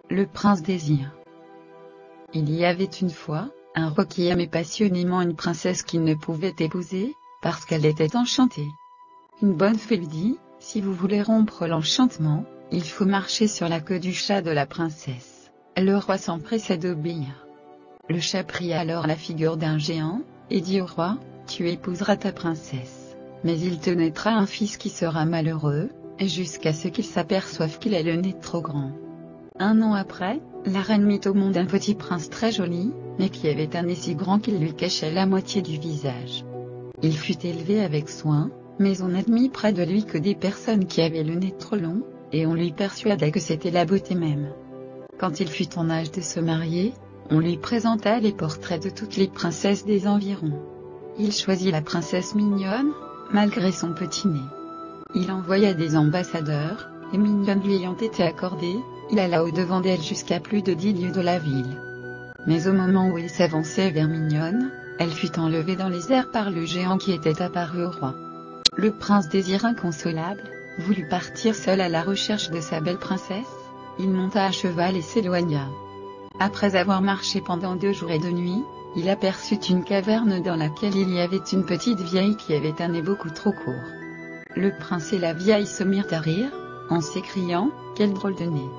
Le prince Désir. Il y avait une fois, un roi qui aimait passionnément une princesse qu'il ne pouvait épouser, parce qu'elle était enchantée. Une bonne fée lui dit, si vous voulez rompre l'enchantement, il faut marcher sur la queue du chat de la princesse. Le roi s'empressa d'obéir. Le chat prit alors la figure d'un géant, et dit au roi, tu épouseras ta princesse, mais il te naîtra un fils qui sera malheureux, jusqu'à ce qu'il s'aperçoive qu'il a le nez trop grand. Un an après, la reine mit au monde un petit prince très joli, mais qui avait un nez si grand qu'il lui cachait la moitié du visage. Il fut élevé avec soin, mais on n'admit près de lui que des personnes qui avaient le nez trop long, et on lui persuada que c'était la beauté même. Quand il fut en âge de se marier, on lui présenta les portraits de toutes les princesses des environs. Il choisit la princesse mignonne, malgré son petit nez. Il envoya des ambassadeurs, et Mignonne lui ayant été accordée, il alla au-devant d'elle jusqu'à plus de 10 lieues de la ville. Mais au moment où il s'avançait vers Mignonne, elle fut enlevée dans les airs par le géant qui était apparu au roi. Le prince Désir inconsolable, voulut partir seul à la recherche de sa belle princesse, il monta à cheval et s'éloigna. Après avoir marché pendant 2 jours et 2 nuits, il aperçut une caverne dans laquelle il y avait une petite vieille qui avait un nez beaucoup trop court. Le prince et la vieille se mirent à rire, en s'écriant, quel drôle de nez.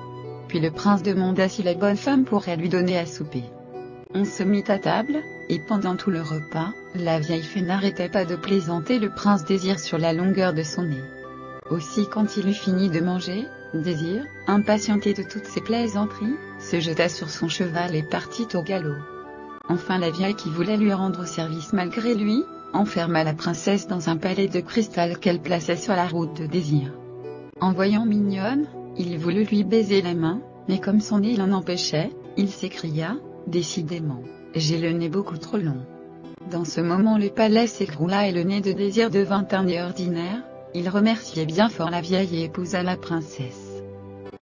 Puis le prince demanda si la bonne femme pourrait lui donner à souper. On se mit à table, et pendant tout le repas, la vieille fée n'arrêtait pas de plaisanter le prince Désir sur la longueur de son nez. Aussi quand il eut fini de manger, Désir, impatienté de toutes ces plaisanteries, se jeta sur son cheval et partit au galop. Enfin la vieille qui voulait lui rendre service malgré lui, enferma la princesse dans un palais de cristal qu'elle plaçait sur la route de Désir. En voyant Mignonne, il voulut lui baiser la main, mais comme son nez l'en empêchait, il s'écria, décidément, j'ai le nez beaucoup trop long. Dans ce moment le palais s'écroula et le nez de Désir devint un nez ordinaire, il remerciait bien fort la vieille et épousa la princesse.